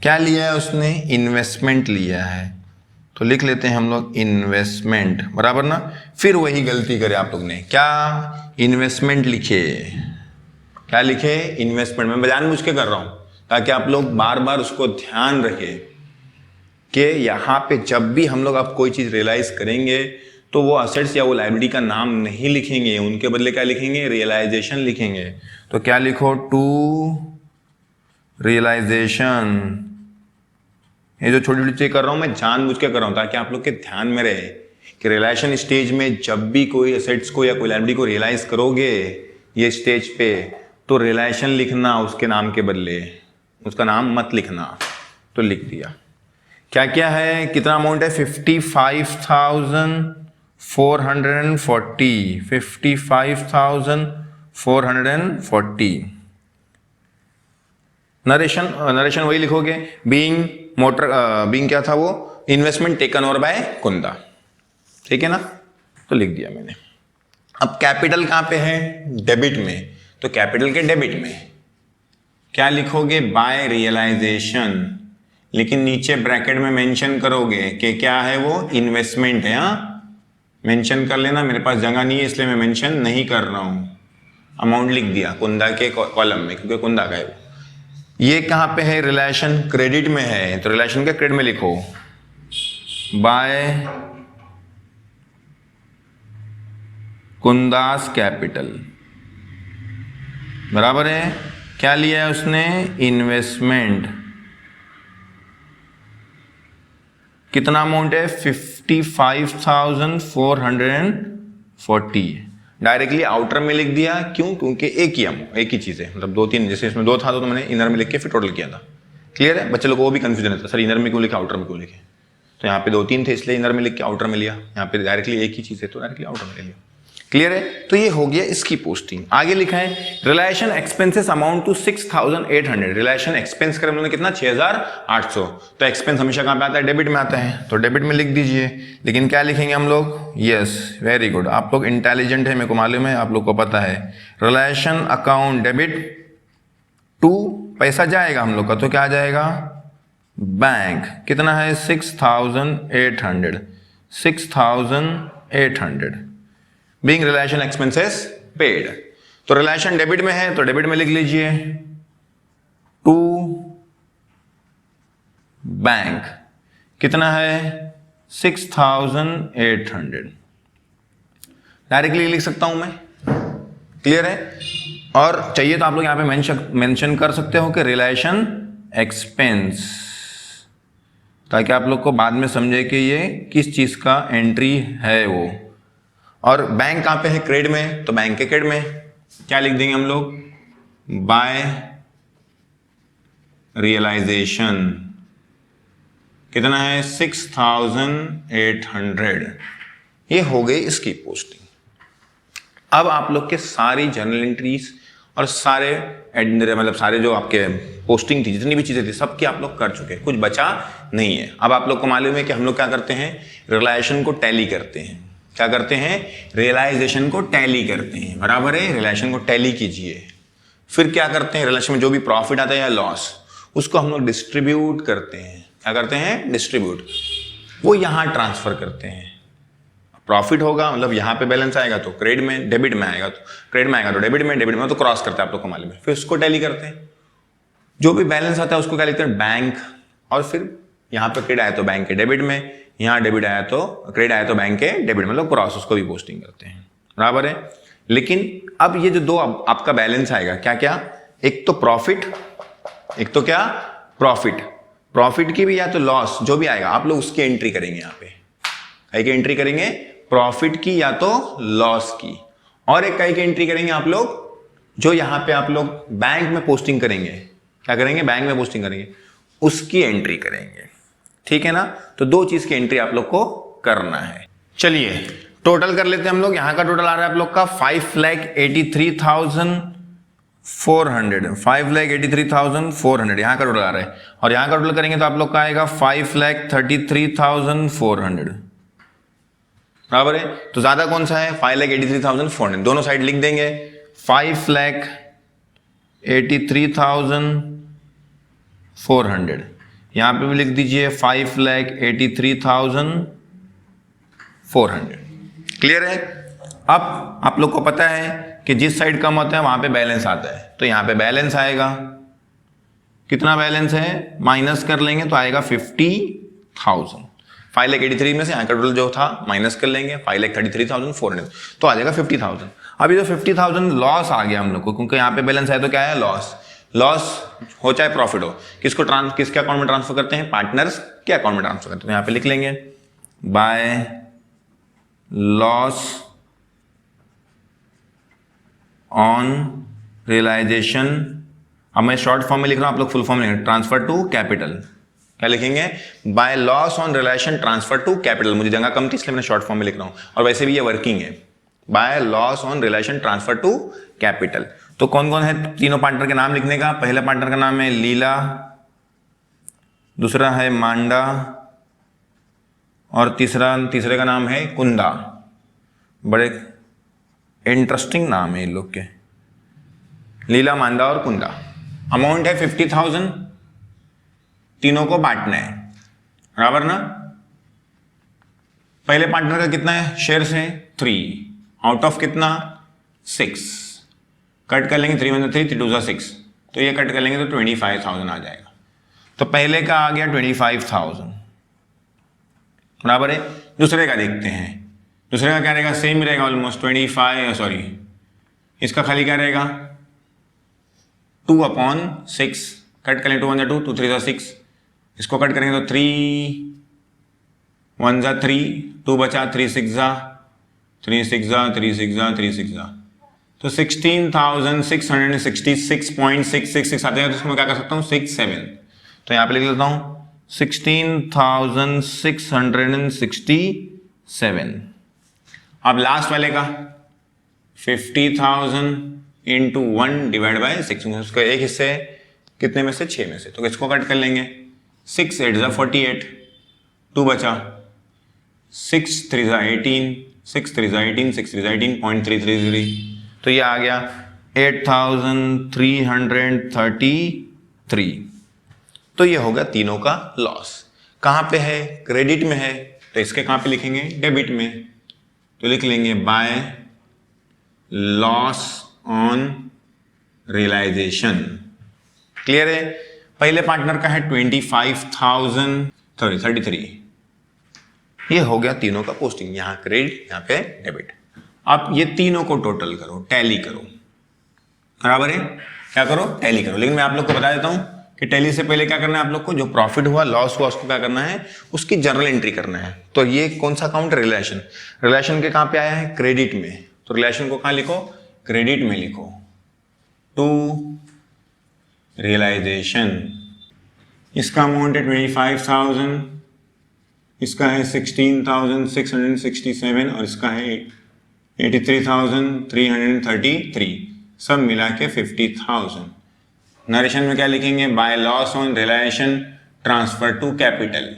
क्या लिया है उसने? इन्वेस्टमेंट लिया है, तो लिख लेते हैं हम लोग इन्वेस्टमेंट, बराबर ना। फिर वही गलती करे आप लोग ने, क्या? इन्वेस्टमेंट लिखे। क्या लिखे? इन्वेस्टमेंट। मैं जानबूझ के कर रहा हूं ताकि आप लोग बार बार उसको ध्यान रखें कि यहाँ पे जब भी हम लोग अब कोई चीज रियलाइज करेंगे तो वो असेट्स या वो लायबिलिटी का नाम नहीं लिखेंगे, उनके बदले क्या लिखेंगे? रियलाइजेशन लिखेंगे। तो क्या लिखो? To realisation. ये जो छोटी छोटी चीज कर रहा हूं मैं जानबूझ के कर रहा हूं ताकि आप लोग के ध्यान में रहे कि रियलाइजेशन स्टेज में जब भी कोई असेट्स को या कोई लायबिलिटी को रियलाइज करोगे ये स्टेज पे, तो रियलाइजेशन लिखना उसके नाम के बदले, उसका नाम मत लिखना। तो लिख दिया। क्या क्या है? कितना अमाउंट है? 55,440। 55,440। नरेशन वही लिखोगे, बीइंग मोटर, बीइंग क्या था वो? इन्वेस्टमेंट टेकन ओवर बाय कुंदा, ठीक है ना। तो लिख दिया मैंने। अब कैपिटल कहां पे है? डेबिट में, तो कैपिटल के डेबिट में क्या लिखोगे? By realisation. लेकिन नीचे ब्रैकेट में मेंशन करोगे कि क्या है वो? इन्वेस्टमेंट है। हाँ, मेंशन कर लेना, मेरे पास जगह नहीं है इसलिए मैं मेंशन नहीं कर रहा हूं। अमाउंट लिख दिया कुंदा के कॉलम में, क्योंकि कुंदा का है वो। ये कहां पे है? रिलेशन क्रेडिट में है, तो रिलेशन के क्रेडिट में लिखो बाय कुंदास कैपिटल, बराबर है। क्या लिया है उसने? इन्वेस्टमेंट। कितना अमाउंट है? 55,440। डायरेक्टली आउटर में लिख दिया, क्यों? क्योंकि एक ही चीज है, मतलब दो तीन, जैसे इसमें दो था तो मैंने इनर में लिख के फिर टोटल किया था। क्लियर है? बच्चे लोग को वो भी कंफ्यूजन होता है, सर इनर में क्यों लिखे, आउटर में क्यों लिखे। तो यहाँ पे दो तीन थे इसलिए इनर में लिख के आउटर में लिया, यहाँ पे डायरेक्टली एक ही चीज है तो डायरेक्टली आउटर में ले लिया। क्लियर है? तो ये हो गया इसकी पोस्टिंग। आगे लिखा है relation expenses amount to 6,800। Relation expense करें उन्होंने कितना? 6,800। तो एक्सपेंस हमेशा कहां पे आता है? डेबिट में आता है, तो डेबिट में लिख दीजिए। लेकिन क्या लिखेंगे हम लोग? यस, वेरी गुड, आप लोग इंटेलिजेंट है, मेरे को मालूम है, आप लोग को पता है। रिलेशन अकाउंट डेबिट टू, पैसा जाएगा हम लोग का, तो क्या आ जाएगा? बैंक। कितना है? 6,800। 6,800 बीइंग रिलेशन एक्सपेंसेस पेड। तो रिलेशन डेबिट में है तो डेबिट में लिख लीजिए टू बैंक। कितना है? 6,800। डायरेक्टली लिख सकता हूं मैं। क्लियर है? और चाहिए तो आप लोग यहां पे मेंशन कर सकते हो कि रिलेशन एक्सपेंस, ताकि आप लोग को बाद में समझे कि ये किस चीज का एंट्री है वो। और बैंक कहां पे है? क्रेडिट में, तो बैंक के क्रेडिट में क्या लिख देंगे हम लोग? By realisation. कितना है? 6,800। ये हो गई इसकी पोस्टिंग। अब आप लोग के सारी जर्नल एंट्रीज और सारे मतलब सारे जो आपके पोस्टिंग थी, जितनी भी चीजें थी, सब की आप लोग कर चुके हैं, कुछ बचा नहीं है। अब आप लोग को मालूम है कि हम लोग क्या करते हैं? रिलेशन को टैली करते हैं। क्या करते हैं? रियलाइजेशन को टैली करते हैं, बराबर है। रिलेशन को टैली कीजिए। फिर क्या करते हैं? रिलेशन में जो भी प्रॉफिट आता है या लॉस, उसको हम लोग डिस्ट्रीब्यूट करते हैं। क्या करते हैं? डिस्ट्रीब्यूट। वो यहां ट्रांसफर करते हैं। प्रॉफिट होगा मतलब यहां पे बैलेंस आएगा तो क्रेडिट में, डेबिट में आएगा तो क्रेडिट में आएगा तो डेबिट में तो क्रॉस करते हैं, आप लोग को मालूम है। फिर उसको टैली करते हैं। जो भी बैलेंस आता है उसको क्या लिखते हैं? बैंक। और फिर यहाँ पे क्रेडिट आया तो बैंक के डेबिट में, यहाँ डेबिट आया तो क्रेडिट आया तो बैंक के डेबिट, मतलब क्रॉस, उसको भी पोस्टिंग करते हैं, बराबर है। लेकिन अब ये जो दो आपका बैलेंस आएगा, क्या क्या? एक तो प्रॉफिट, एक तो क्या? प्रॉफिट। प्रॉफिट की भी या तो लॉस, जो भी आएगा आप लोग उसकी एंट्री करेंगे यहाँ पे। कहीं की एंट्री करेंगे प्रॉफिट की या तो लॉस की, और एक कहीं की एंट्री करेंगे आप लोग जो यहां पे आप लोग बैंक में पोस्टिंग करेंगे, क्या करेंगे, बैंक में पोस्टिंग करेंगे, उसकी एंट्री करेंगे। ठीक है ना, तो दो चीज की एंट्री आप लोग को करना है। चलिए टोटल कर लेते हैं हम लोग। यहां का टोटल आ रहा है आप लोग का 5,83,400, 5,83,400 यहाँ का टोटल आ रहा है, और यहाँ का टोटल करेंगे तो आप लोग का आएगा 5,33,400, बराबर है। तो ज्यादा कौन सा है, 5,83,400, दोनों साइड लिख देंगे 5,83,400, यहाँ पे भी लिख दीजिए 5,83,400। क्लियर है। अब आप लोग को पता है कि जिस साइड कम होता है वहां पे बैलेंस आता है, तो यहां पे बैलेंस आएगा, कितना बैलेंस है, माइनस कर लेंगे तो आएगा 50,000। 5,83,000 में से यहाँ का टोटल जो था माइनस कर लेंगे 5,33,400, तो आ जाएगा 50,000। अभी तो 50,000 लॉस आ गया हम लोग को, क्योंकि यहाँ पे बैलेंस है तो क्या है, लॉस। लॉस हो चाहे प्रॉफिट हो, किसको किसके अकाउंट में ट्रांसफर करते हैं, पार्टनर्स के अकाउंट में ट्रांसफर करते हैं। तो यहाँ पे लिख लेंगे बाय लॉस ऑन रियलाइजेशन। अब मैं शॉर्ट फॉर्म में लिख रहा हूं, आप लोग फुल फॉर्म लिखेंगे, ट्रांसफर टू कैपिटल। क्या लिखेंगे, by loss on realisation transfer to capital. मुझे जगह कम थी इसलिए मैंने शॉर्ट फॉर्म में लिख रहा हूं, और वैसे भी ये वर्किंग है, by loss on realisation transfer to capital. तो कौन कौन है तीनों पार्टनर के नाम लिखने का, पहला पार्टनर का नाम है लीला, दूसरा है मांडा, और तीसरे का नाम है कुंदा। बड़े इंटरेस्टिंग नाम है इन लोग के, लीला, मांडा और कुंदा। अमाउंट है 50,000, तीनों को बांटना है, बराबर ना। पहले पार्टनर का कितना है, शेयर्स है 3, आउट ऑफ कितना 6, कट कर लेंगे 3 × 3, 3 × 2 = 6, तो ये कट कर लेंगे तो 25,000 आ जाएगा। तो पहले का आ गया 25,000, बराबर है। दूसरे का देखते हैं, दूसरे का क्या रहेगा, सेम ही रहेगा ऑलमोस्ट 25, सॉरी इसका खाली क्या रहेगा 2/6, कट करें 2 × 1 = 2, 2 × 3 = 6, इसको कट करेंगे तो 3 × 1 = 3, 2 बचा, 3 × 6 = 3 × 6 = 3 × 6 = 3 × 6 = तो 16,666.666 आते हैं। तो इसमें क्या कर सकता हूँ 6-7, तो यहाँ पे लिख लेता हूँ 16,667। अब लास्ट वाले का 50,000 × 1 / 6, उसका एक हिस्से कितने में से, 6 में से, तो इसको कट कर लेंगे 6 × 8 = 48, 2 बचा, 6 × 3 = 18, 6 × 3 = 18, 6 × 3 = 18.333, तो ये आ गया 8,333। तो ये होगा तीनों का लॉस। कहाँ पे है, क्रेडिट में है, तो इसके कहाँ पे लिखेंगे, डेबिट में, तो लिख लेंगे by loss on realisation. Clear है। पहले पार्टनर का है 33, ये हो गया तीनों का पोस्टिंग, यहां क्रेडिट यहां पे डेबिट। अब ये तीनों को टोटल करो, टैली करो, बराबर है, क्या करो, टैली करो। लेकिन मैं आप लोग को बता देता हूं कि टैली से पहले क्या करना है आप लोग को, जो प्रॉफिट हुआ लॉस हुआ उसको क्या करना है, उसकी जर्नल एंट्री करना है। तो ये कौन सा अकाउंट, रिलेशन, रिलेशन के कहां पे आया है, क्रेडिट में, तो रिलेशन को कहां लिखो, क्रेडिट में लिखो, टू रियलाइजेशन। इसका अमाउंट है 25,000, इसका है 16,667 और इसका है 83,333, सब मिला के 50,000। नरेशन में क्या लिखेंगे, by loss on realisation transfer to capital.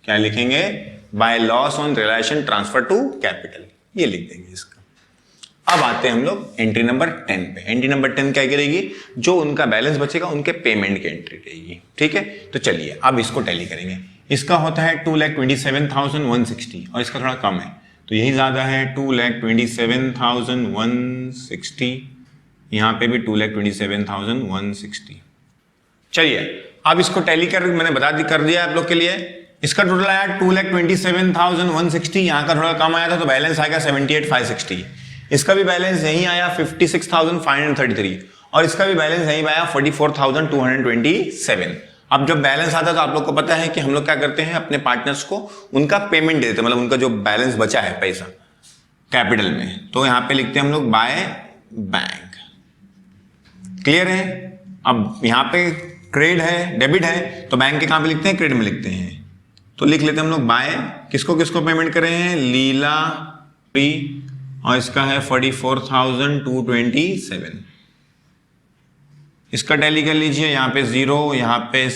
क्या लिखेंगे, by loss on realisation transfer to capital, ये लिख देंगे इसका। अब आते हैं हम लोग एंट्री नंबर 10 पे। एंट्री नंबर 10 क्या करेगी, जो उनका बैलेंस बचेगा उनके पेमेंट की एंट्री रहेगी। ठीक है, तो चलिए अब इसको टैली करेंगे। इसका होता है 2,27,160 और इसका थोड़ा कम है, तो यही ज्यादा है 2,27,160, यहाँ पे भी 2,27,160। चलिए अब इसको टैली कर, मैंने कर दिया आप लोग के लिए। इसका टोटल आया 2,27,160, यहाँ का थोड़ा कम आया था तो बैलेंस आ गया 78,560। इसका भी बैलेंस यही आया 56,533 और इसका भी बैलेंस यही आया 44,227। अब जब बैलेंस आता है तो आप लोग को पता है कि हम लोग क्या करते हैं, अपने पार्टनर्स को उनका पेमेंट दे देते हैं, मतलब उनका जो बैलेंस बचा है पैसा कैपिटल में, तो यहां पे लिखते हैं हम लोग बाय बैंक। क्लियर है? अब यहां पे क्रेडिट है, डेबिट है, तो बैंक के कहां पे लिखते हैं, क्रेडिट में लिखते हैं। तो लिख लेते हैं हम लोग बाय, किसको किसको पेमेंट कर रहे हैं, लीला फ्री, और इसका है 44,227। इसका टैली कर लीजिए, यहाँ पे 0, यहाँ पे,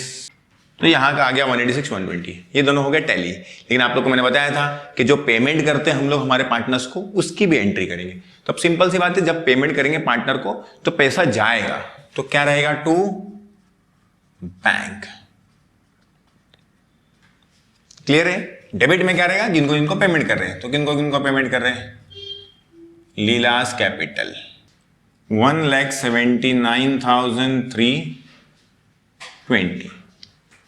तो यहाँ का आ गया 186,120। ये दोनों हो गए टैली। लेकिन आप लोग को मैंने बताया था कि जो पेमेंट करते हैं हम लोग हमारे पार्टनर्स को, उसकी भी एंट्री करेंगे। तो अब सिंपल सी बात है, जब पेमेंट करेंगे पार्टनर को तो पैसा जाएगा, तो क्या रहेगा, टू बैंक। क्लियर है? डेबिट में क्या रहेगा, जिनको जिनको पेमेंट कर रहे हैं, तो किनको किनको पेमेंट कर रहे हैं, लीलास कैपिटल 1,79,320,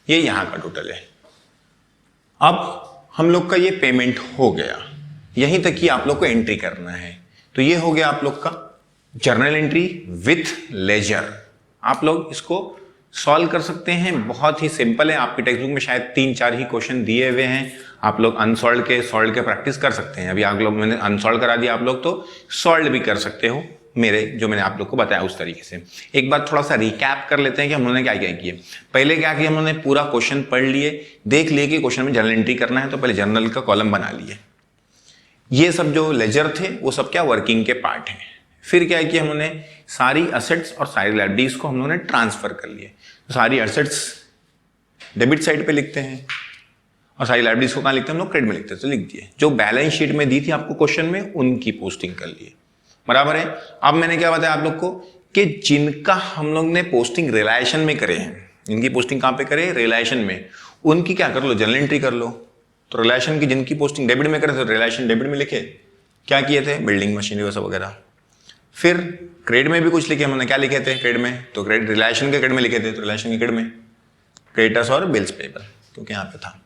ये यहां का टोटल है। अब हम लोग का ये पेमेंट हो गया, यहीं तक ही आप लोग को एंट्री करना है। तो ये हो गया आप लोग का जर्नल एंट्री विथ लेजर। आप लोग इसको सॉल्व कर सकते हैं, बहुत ही सिंपल है। आपकी टेक्स्ट बुक में शायद 3-4 ही क्वेश्चन दिए हुए हैं, आप लोग अनसॉल्व के सॉल्व के प्रैक्टिस कर सकते हैं। अभी आप लोग, मैंने अनसॉल्व करा दिया, आप लोग तो सॉल्व भी कर सकते हो, मेरे जो मैंने आप लोग को बताया उस तरीके से। एक बार थोड़ा सा रिकैप कर लेते हैं कि हम लोगों ने क्या क्या किया। पहले क्या किया, हम लोगों ने पूरा क्वेश्चन पढ़ लिए, देख लिए कि क्वेश्चन में जर्नल एंट्री करना है, तो पहले जर्नल का कॉलम बना लिए। ये सब जो लेजर थे वो सब क्या वर्किंग के पार्ट हैं। फिर क्या किया, हम लोगों ने सारी असेट्स और सारी लायबिलिटीज को हम लोगों ने ट्रांसफर कर लिए। तो सारी असेट्स डेबिट साइड पे लिखते हैं और सारी लायबिलिटीज को कहाँ लिखते हैं, हम लोग क्रेडिट में लिखते हैं, तो लिख दिए। जो बैलेंस शीट में दी थी आपको क्वेश्चन में, उनकी पोस्टिंग कर लिए, बराबर है। अब मैंने क्या बताया आप लोग को कि जिनका हम लोग ने पोस्टिंग रिलायशन में करे हैं, इनकी पोस्टिंग कहां पे करे, रिलायशन में, उनकी क्या कर लो, जर्नल एंट्री कर लो। तो रिलायशन की जिनकी पोस्टिंग डेबिट में करे, तो रिलायशन डेबिट में लिखे, क्या किए थे, बिल्डिंग मशीनरी वगैरह। फिर क्रेडिट में भी कुछ लिखे, हमने क्या लिखे थे क्रेडिट में, तो क्रेडिट रिलायशन के क्रेडिट में लिखे थे, तो रिलायशन के क्रेडिट में क्रेडिटर्स और बिल्स पेबल, क्योंकि यहाँ पे था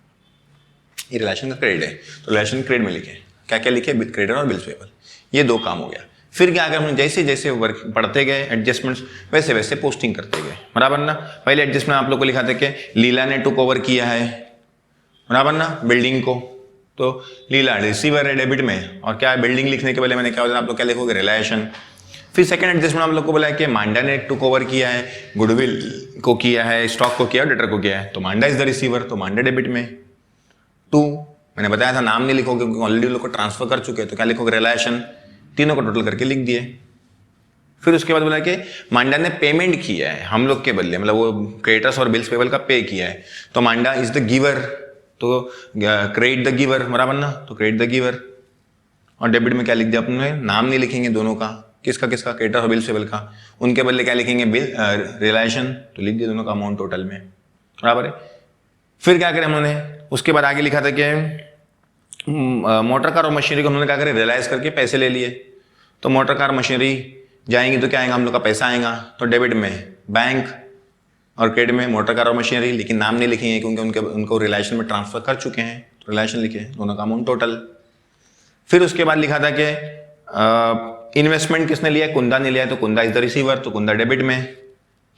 ये रिलेशन का क्रेडिट है, तो रिलेशन क्रेडिट में लिखे, क्या क्या लिखे, क्रेडिटर और बिल्स पेबल। ये दो काम हो गया। फिर क्या अगर हम जैसे जैसे वर्क पढ़ते गए एडजस्टमेंट्स, वैसे वैसे पोस्टिंग करते गए, बराबर ना। पहले एडजस्टमेंट आप लोग को लिखा था कि लीला ने टुक ओवर किया है, बराबर ना, बिल्डिंग को, तो लीला रिसीवर है डेबिट में, और क्या है, बिल्डिंग लिखने के पहले मैंने क्या होता है, आप लोग क्या लिखोगे, रिलेशन। फिर सेकंड एडजस्टमेंट आप लोग को बोला है कि मांडा ने टुक ओवर किया है, गुडविल को किया है, स्टॉक को किया है, डेटर को किया है, तो मांडा इज द रिसीवर, तो मांडा डेबिट में। टू मैंने बताया था नाम नहीं लिखोगे क्योंकि ऑलरेडी लोग को ट्रांसफर कर चुके हैं, तो क्या लिखोगे, रिलेशन, तीनों को टोटल करके लिख दिए। फिर उसके बाद बोला कि मांडा ने पेमेंट किया है हम लोग के बदले, मतलब वो क्रेडिटर्स और बिल्स पेबल का पे किया है, तो मांडा इज द गिवर, तो क्रेडिट द गिवर, बराबर ना, तो क्रेडिट द गिवर। और डेबिट में क्या लिख दिया अपने, नाम नहीं लिखेंगे दोनों का, किसका किसका, क्रेडिटर और बिल्स पेबल का, उनके बदले क्या लिखेंगे, बिल रिलेशन, तो लिख दिया दोनों का अमाउंट टोटल में, बराबर है। फिर क्या करें हमने, उसके बाद आगे लिखा था कि मोटर कार और मशीनरी को हमने क्या करें, रियलाइज करके पैसे ले लिए। तो मोटर कार मशीनरी जाएंगी तो क्या आएगा, हम लोग का पैसा आएगा, तो डेबिट में बैंक और क्रेडिट में मोटर कार और मशीनरी, लेकिन नाम नहीं लिखेंगे क्योंकि उनको रिलेशन में ट्रांसफर कर चुके हैं, तो रिलेशन लिखे, दोनों का अमाउंट टोटल। फिर उसके बाद लिखा था कि इन्वेस्टमेंट किसने लिया है, कुंदा ने लिया है, तो कुंदा इज द रिसीवर, तो कुंदा डेबिट में।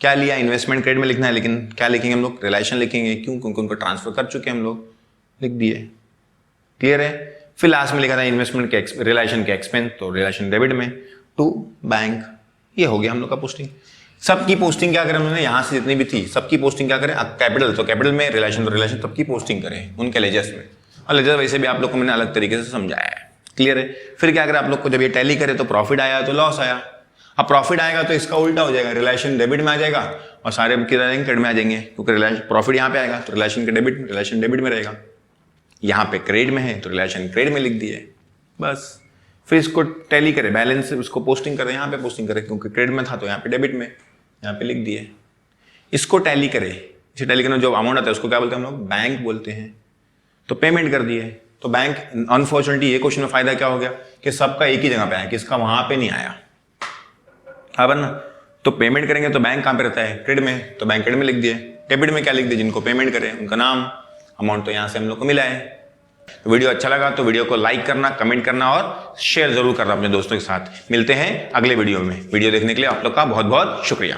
क्या लिया, इन्वेस्टमेंट क्रेडिट में लिखना है, लेकिन क्या लिखेंगे हम लोग, रिलेशन लिखेंगे, क्यों, क्योंकि उनको ट्रांसफर कर चुके हैं हम लोग, लिख दिए। क्लियर है। फिर लास्ट में लिखा था इन्वेस्टमेंट के रिलेशन के एक्सपेंस, तो रिलेशन डेबिट में, टू बैंक। ये हो गया हम लोग का पोस्टिंग। सबकी पोस्टिंग क्या करें उन्होंने, यहां से जितनी भी थी सबकी पोस्टिंग क्या करें, कैपिटल तो कैपिटल में, रिलेशन तो रिलेशन, सबकी पोस्टिंग करें उनके लेजर्स में। और लेजर वैसे भी आप लोग को मैंने अलग तरीके से समझाया है, क्लियर है। फिर क्या करें आप लोग को, जब ये टैली करे तो प्रॉफिट आया तो लॉस आया। अब प्रॉफिट आएगा तो इसका उल्टा हो जाएगा, रिलेशन डेबिट में आ जाएगा और सारे क्रेडिट में आ जाएंगे, क्योंकि प्रॉफिट यहाँ पे आएगा तो रिलेशन के डेबिट, रिलेशन डेबिट में रहेगा। यहाँ पे क्रेडिट में है तो रिलेशन क्रेडिट में लिख दिए, बस। फिर इसको टैली करे, बैलेंस उसको पोस्टिंग करे, यहाँ पे पोस्टिंग करे, क्योंकि क्रेडिट में था तो यहाँ पे डेबिट में, यहाँ पे लिख दिए। इसको टैली करे, इसे टैली करना जो अमाउंट आता है उसको क्या बोलते हैं हम लोग, बैंक बोलते हैं। तो पेमेंट कर दिए, तो बैंक, अनफॉर्चुनेटली ये क्वेश्चन में फायदा क्या हो गया कि सबका एक ही जगह पे आया, किसका वहां पे नहीं आया, बराबर ना। तो पेमेंट करेंगे तो बैंक कहाँ पे रहता है, क्रेडिट में, तो बैंक क्रेडिट में लिख दिए। डेबिट में क्या लिख दिए, जिनको पेमेंट करें उनका नाम, अमाउंट तो यहाँ से हम लोग को मिला है। तो वीडियो अच्छा लगा तो वीडियो को लाइक करना, कमेंट करना और शेयर जरूर करना अपने दोस्तों के साथ। मिलते हैं अगले वीडियो में। वीडियो देखने के लिए आप लोग का बहुत बहुत शुक्रिया।